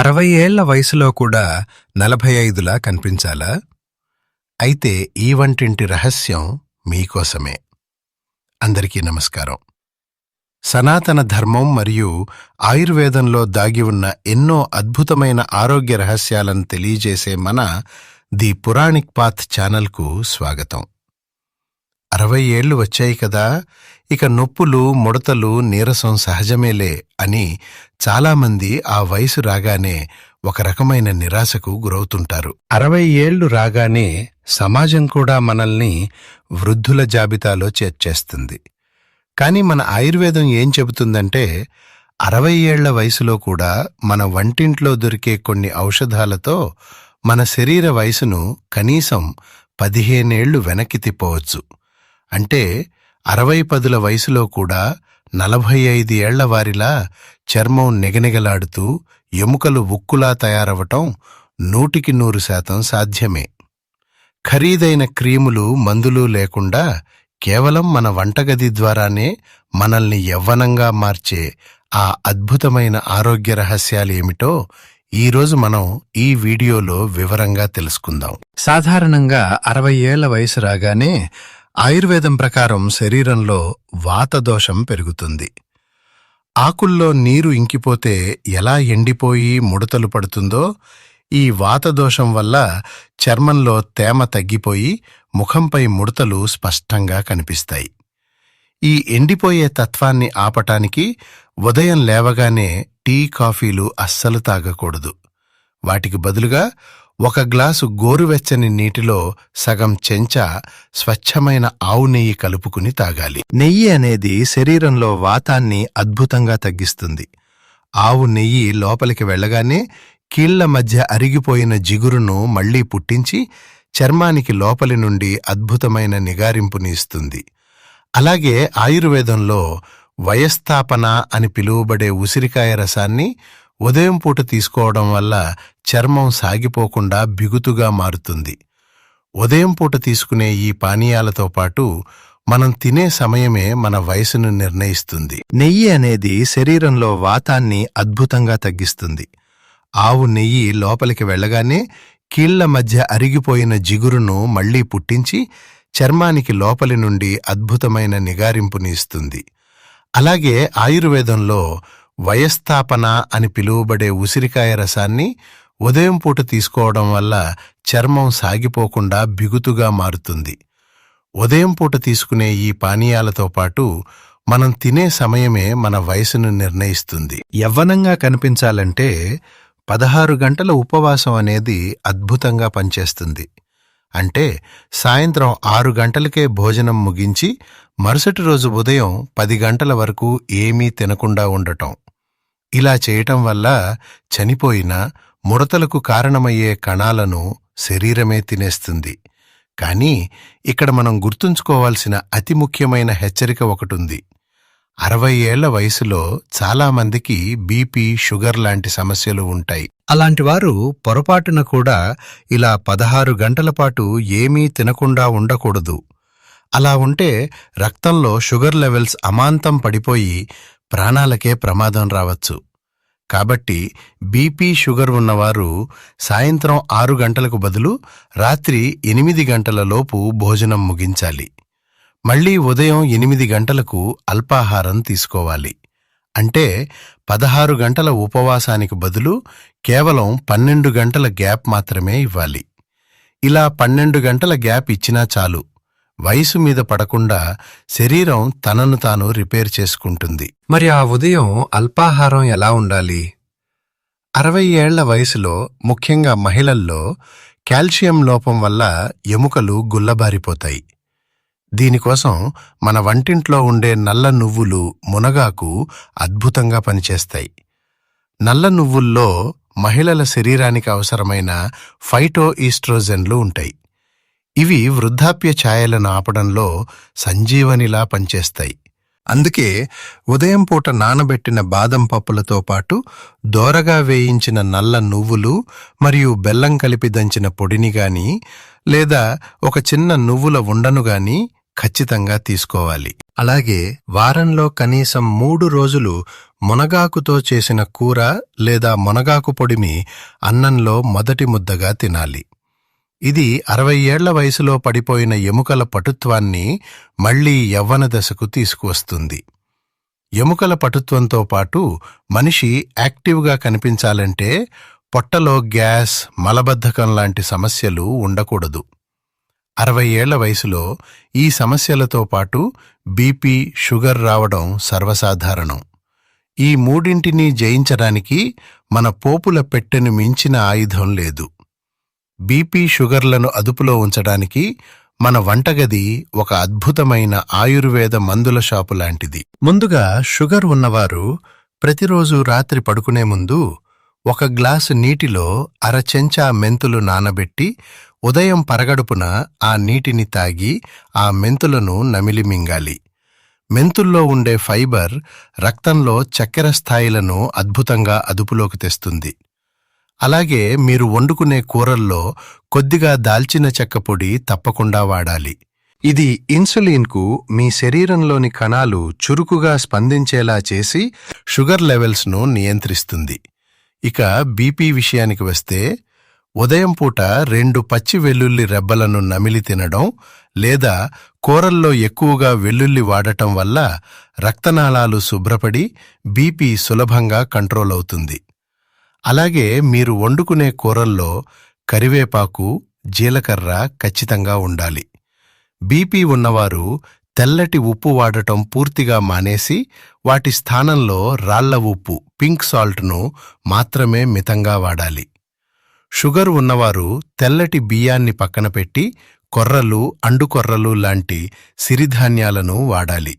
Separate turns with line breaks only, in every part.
60 ఏళ్ల వయసులో కూడా 45లా కనిపించాలా? అయితే ఈ వంటింటి రహస్యం మీకోసమే. అందరికీ నమస్కారం. సనాతన ధర్మం మరియు ఆయుర్వేదంలో దాగి ఉన్న ఎన్నో అద్భుతమైన ఆరోగ్య రహస్యాలను తెలియజేసే మన ది పురాణిక్ పాత్ ఛానల్కు స్వాగతం. 60 ఏళ్లు వచ్చాయి కదా, ఇక నొప్పులు, ముడతలు, నీరసం సహజమేలే అని చాలామంది ఆ వయసు రాగానే ఒక రకమైన నిరాశకు గురవుతుంటారు. 60 ఏళ్లు రాగానే సమాజం కూడా మనల్ని వృద్ధుల జాబితాలో చేర్చేస్తుంది. కానీ మన ఆయుర్వేదం ఏం చెబుతుందంటే 60 ఏళ్ల వయసులో కూడా మన వంటింట్లో దొరికే కొన్ని ఔషధాలతో మన శరీర వయసును కనీసం 15 ఏళ్లు వెనక్కి తిప్పవచ్చు. అంటే 60 వయసులో కూడా 45 ఏళ్ల వారిలా చర్మం నిగనిగలాడుతూ ఎముకలు ఉక్కులా తయారవటం 100% సాధ్యమే. ఖరీదైన క్రీములు, మందులు లేకుండా కేవలం మన వంటగది ద్వారానే మనల్ని యవ్వనంగా మార్చే ఆ అద్భుతమైన ఆరోగ్య రహస్యాలేమిటో ఈరోజు మనం ఈ వీడియోలో వివరంగా తెలుసుకుందాం. సాధారణంగా 60 ఏళ్ల వయసు రాగానే ఆయుర్వేదం ప్రకారం శరీరంలో వాతదోషం పెరుగుతుంది. ఆకుల్లో నీరు ఇంకిపోతే ఎలా ఎండిపోయి ముడతలు పడుతుందో, ఈ వాతదోషం వల్ల చర్మంలో తేమ తగ్గిపోయి ముఖంపై ముడతలు స్పష్టంగా కనిపిస్తాయి. ఈ ఎండిపోయే తత్వాన్ని ఆపటానికి ఉదయం లేవగానే టీ, కాఫీలు అస్సలు తాగకూడదు. వాటికి బదులుగా 1 గ్లాసు గోరువెచ్చని నీటిలో సగం చెంచా స్వచ్ఛమైన ఆవు నెయ్యి కలుపుకుని తాగాలి. నెయ్యి అనేది శరీరంలో వాతాన్ని అద్భుతంగా తగ్గిస్తుంది. ఆవు నెయ్యి లోపలికి వెళ్లగానే కీళ్ల మధ్య అరిగిపోయిన జిగురును మళ్లీ పుట్టించి చర్మానికి లోపలి నుండి అద్భుతమైన నిగారింపుని ఇస్తుంది. అలాగే ఆయుర్వేదంలో వయస్థాపన అని పిలువబడే ఉసిరికాయ రసాన్ని ఉదయం పూట తీసుకోవడం వల్ల చర్మం సాగిపోకుండా బిగుతుగా మారుతుంది. ఉదయం పూట తీసుకునే ఈ పానీయాలతో పాటు మనం తినే సమయమే మన వయసును నిర్ణయిస్తుంది. నెయ్యి అనేది శరీరంలో వాతాన్ని అద్భుతంగా తగ్గిస్తుంది. ఆవు నెయ్యి లోపలికి వెళ్లగానే కీళ్ల మధ్య అరిగిపోయిన జిగురును మళ్లీ పుట్టించి చర్మానికి లోపలి నుండి అద్భుతమైన నిగారింపుని ఇస్తుంది. అలాగే ఆయుర్వేదంలో వయస్థాపన అని పిలువబడే ఉసిరికాయ రసాన్ని ఉదయం పూట తీసుకోవడం వల్ల చర్మం సాగిపోకుండా బిగుతుగా మారుతుంది. ఉదయం పూట తీసుకునే ఈ పానీయాలతో పాటు మనం తినే సమయమే మన వయసును నిర్ణయిస్తుంది. యవ్వనంగా కనిపించాలంటే 16 గంటల ఉపవాసం అనేది అద్భుతంగా పనిచేస్తుంది. అంటే సాయంత్రం 6 గంటలకే భోజనం ముగించి మరుసటి రోజు ఉదయం 10 గంటల వరకు ఏమీ తినకుండా ఉండటం. ఇలా చేయటం వల్ల చనిపోయిన, ముడతలకు కారణమయ్యే కణాలను శరీరమే తినేస్తుంది. కానీ ఇక్కడ మనం గుర్తుంచుకోవాల్సిన అతి ముఖ్యమైన హెచ్చరిక ఒకటుంది. 60 ఏళ్ల వయసులో చాలామందికి బీపీ, షుగర్ లాంటి సమస్యలు ఉంటాయి. అలాంటివారు పొరపాటున కూడా ఇలా 16 గంటల పాటు ఏమీ తినకుండా ఉండకూడదు. అలా ఉంటే రక్తంలో షుగర్ లెవెల్స్ అమాంతం పడిపోయి ప్రాణాలకే ప్రమాదం రావచ్చు. కాబట్టి బీపీ, షుగర్ ఉన్నవారు సాయంత్రం 6 గంటలకు బదులు రాత్రి 8 గంటల లోపు భోజనం ముగించాలి. మళ్లీ ఉదయం 8 గంటలకు అల్పాహారం తీసుకోవాలి. అంటే 16 గంటల ఉపవాసానికి బదులు కేవలం 12 గంటల గ్యాప్ మాత్రమే ఇవ్వాలి. ఇలా 12 గంటల గ్యాప్ ఇచ్చినా చాలు, వయసు మీద పడకుండా శరీరం తనను తాను రిపేర్ చేసుకుంటుంది. మరి ఆ ఉదయం అల్పాహారం ఎలా ఉండాలి? 60 ఏళ్ల వయసులో ముఖ్యంగా మహిళల్లో కాల్షియం లోపం వల్ల ఎముకలు గుల్లబారిపోతాయి. దీనికోసం మన వంటింట్లో ఉండే నల్ల నువ్వులు, మునగాకు అద్భుతంగా పనిచేస్తాయి. నల్ల నువ్వుల్లో మహిళల శరీరానికి అవసరమైన ఫైటో ఈస్ట్రోజెన్లు ఉంటాయి. ఇవి వృద్ధాప్య ఛాయలను ఆపడంలో సంజీవనిలా పనిచేస్తాయి. అందుకే ఉదయం పూట నానబెట్టిన బాదం పప్పులతో పాటు దోరగా వేయించిన నల్ల నువ్వులు మరియు బెల్లం కలిపి దంచిన పొడిని గాని లేదా ఒక చిన్న నువ్వుల ఉండను గాని ఖచ్చితంగా తీసుకోవాలి. అలాగే వారంలో కనీసం 3 రోజులు మునగాకుతో చేసిన కూర లేదా మునగాకు పొడిని అన్నంలో మొదటి ముద్దగా తినాలి. ఇది 60 ఏళ్ల వయసులో పడిపోయిన ఎముకల పటుత్వాన్ని మళ్లీ యవ్వన దశకు తీసుకువస్తుంది. ఎముకల పటుత్వంతో పాటు మనిషి యాక్టివ్గా కనిపించాలంటే పొట్టలో గ్యాస్, మలబద్ధకం లాంటి సమస్యలు ఉండకూడదు. 60 ఏళ్ల వయసులో ఈ సమస్యలతో పాటు బీపీ, షుగర్ రావడం సర్వసాధారణం. ఈ మూడింటినీ జయించడానికి మన పోపుల పెట్టెను మించిన ఆయుధం లేదు. బీపీ, షుగర్లను అదుపులో ఉంచడానికి మన వంటగది ఒక అద్భుతమైన ఆయుర్వేద మందుల షాపు లాంటిది. ముందుగా షుగర్ ఉన్నవారు ప్రతిరోజు రాత్రి పడుకునే ముందు 1 గ్లాసు నీటిలో 1/2 చెంచా మెంతులు నానబెట్టి ఉదయం పరగడుపున ఆ నీటిని తాగి ఆ మెంతులను నమిలి మింగాలి. మెంతుల్లో ఉండే ఫైబర్ రక్తంలో చక్కెర స్థాయిలను అద్భుతంగా అదుపులోకి తెస్తుంది. అలాగే మీరు వండుకునే కూరల్లో కొద్దిగా దాల్చిన చెక్క పొడి తప్పకుండా వాడాలి. ఇది ఇన్సులిన్కు మీ శరీరంలోని కణాలు చురుకుగా స్పందించేలా చేసి షుగర్ లెవెల్స్ను నియంత్రిస్తుంది. ఇక బీపీ విషయానికి వస్తే ఉదయం పూట 2 పచ్చి వెల్లుల్లి రెబ్బలను నమిలి తినడం లేదా కూరల్లో ఎక్కువగా వెల్లుల్లి వాడటం వల్ల రక్తనాళాలు శుభ్రపడి బీపీ సులభంగా కంట్రోల్ అవుతుంది. అలాగే మీరు వండుకునే కూరల్లో కరివేపాకు, జీలకర్ర ఖచ్చితంగా ఉండాలి. బీపీ ఉన్నవారు తెల్లటి ఉప్పు వాడటం పూర్తిగా మానేసి వాటి స్థానంలో రాళ్ల ఉప్పు, పింక్ సాల్ట్ను మాత్రమే మితంగా వాడాలి. షుగర్ ఉన్నవారు తెల్లటి బియ్యాన్ని పక్కన పెట్టి కొర్రలు, అండుకొర్రలు లాంటి సిరిధాన్యాలను వాడాలి.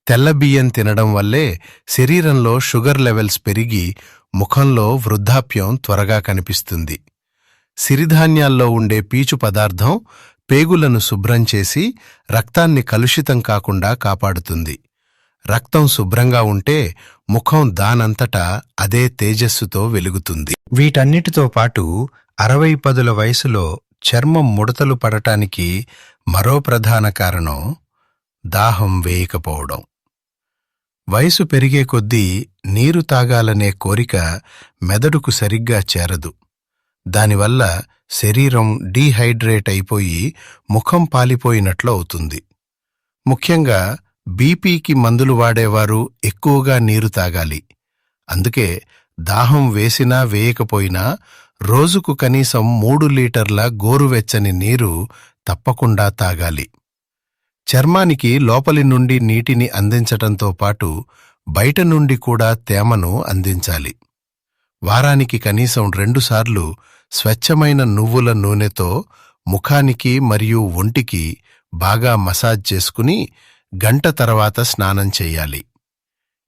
తెల్ల బియ్యం తినడం వల్లే శరీరంలో షుగర్ లెవెల్స్ పెరిగి ముఖంలో వృద్ధాప్యం త్వరగా కనిపిస్తుంది. సిరిధాన్యాల్లో ఉండే పీచు పదార్థం పేగులను శుభ్రం చేసి రక్తాన్ని కలుషితం కాకుండా కాపాడుతుంది. రక్తం శుభ్రంగా ఉంటే ముఖం దానంతటా అదే తేజస్సుతో వెలుగుతుంది. వీటన్నిటితో పాటు 60-10 వయసులో చర్మం ముడతలు పడటానికి మరో ప్రధాన కారణం దాహం వేయకపోవడం. వయసు పెరిగే కొద్దీ నీరు తాగాలనే కోరిక మెదడుకు సరిగ్గా చేరదు. దానివల్ల శరీరం డీహైడ్రేట్ అయిపోయి ముఖం పాలిపోయినట్లు అవుతుంది. ముఖ్యంగా బీపీకి మందులు వాడేవారు ఎక్కువగా నీరు తాగాలి. అందుకే దాహం వేసినా వేయకపోయినా రోజుకు కనీసం 3 లీటర్ల గోరువెచ్చని నీరు తప్పకుండా తాగాలి. చర్మానికి లోపలి నుండి నీటిని అందించటంతో పాటు బయట నుండి కూడా తేమను అందించాలి. వారానికి కనీసం 2 సార్లు స్వచ్ఛమైన నువ్వుల నూనెతో ముఖానికి మరియు ఒంటికి బాగా మసాజ్ చేసుకుని గంట తర్వాత స్నానం చెయ్యాలి.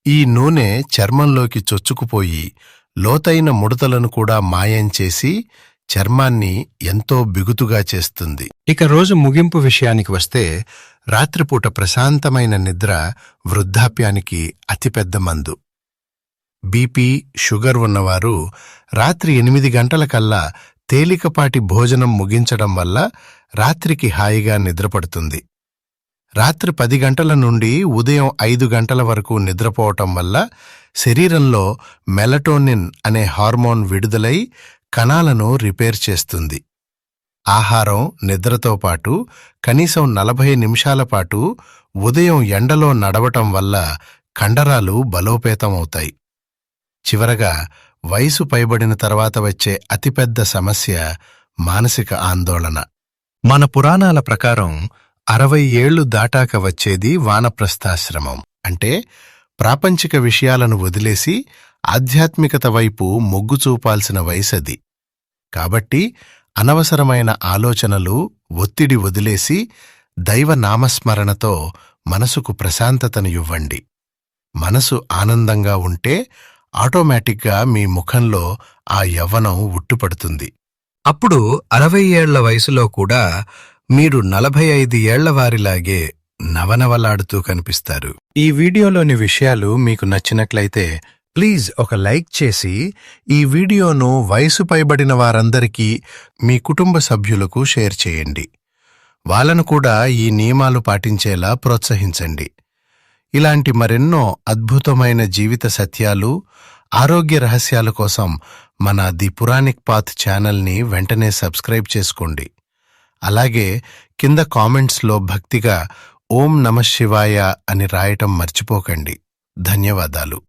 ఈ నూనె చర్మంలోకి చొచ్చుకుపోయి లోతైన ముడతలను కూడా మాయం చేసి చర్మాన్ని ఎంతో బిగుతుగా చేస్తుంది. ఇక రోజు ముగింపు విషయానికి వస్తే రాత్రిపూట ప్రశాంతమైన నిద్ర వృద్ధాప్యానికి అతిపెద్ద మందు. బీపీ, షుగర్ ఉన్నవారు రాత్రి 8 గంటలకల్లా తేలికపాటి భోజనం ముగించడం వల్ల రాత్రికి హాయిగా నిద్రపడుతుంది. రాత్రి 10 గంటల నుండి ఉదయం 5 గంటల వరకు నిద్రపోవటం వల్ల శరీరంలో మెలటోనిన్ అనే హార్మోన్ విడుదలై కణాలను రిపేర్ చేస్తుంది. ఆహారం, నిద్రతో పాటు కనీసం 40 నిమిషాల పాటు ఉదయం ఎండలో నడవటం వల్ల కండరాలు బలోపేతమవుతాయి. చివరగా వయసు పైబడిన తర్వాత వచ్చే అతిపెద్ద సమస్య మానసిక ఆందోళన. మన పురాణాల ప్రకారం 60 ఏళ్లు దాటాక వచ్చేది వానప్రస్థాశ్రమం. అంటే ప్రాపంచిక విషయాలను వదిలేసి ఆధ్యాత్మికత వైపు మొగ్గు చూపాల్సిన వయసది. కాబట్టి అనవసరమైన ఆలోచనలు, ఒత్తిడి వదిలేసి దైవ నామస్మరణతో మనసుకు ప్రశాంతతను ఇవ్వండి. మనసు ఆనందంగా ఉంటే ఆటోమేటిక్గా మీ ముఖంలో ఆ యవ్వనం ఉట్టుపడుతుంది. అప్పుడు 60 ఏళ్ల వయసులో కూడా మీరు 45 ఏళ్ల వారిలాగే నవనవలాడుతూ కనిపిస్తారు. ఈ వీడియోలోని విషయాలు మీకు నచ్చినట్లయితే ప్లీజ్ ఒక లైక్ చేసి ఈ వీడియోను వయసు పైబడిన వారందరికీ, మీ కుటుంబ సభ్యులకు షేర్ చేయండి. వాళ్ళను కూడా ఈ నియమాలు పాటించేలా ప్రోత్సహించండి. ఇలాంటి మరెన్నో అద్భుతమైన జీవిత సత్యాలు, ఆరోగ్య రహస్యాల కోసం మన ది పురాణిక్ పాత్ ఛానల్ని వెంటనే సబ్స్క్రైబ్ చేసుకోండి. అలాగే కింద కామెంట్స్లో భక్తిగా ఓం నమః శివాయ అని రాయటం మర్చిపోకండి. ధన్యవాదాలు.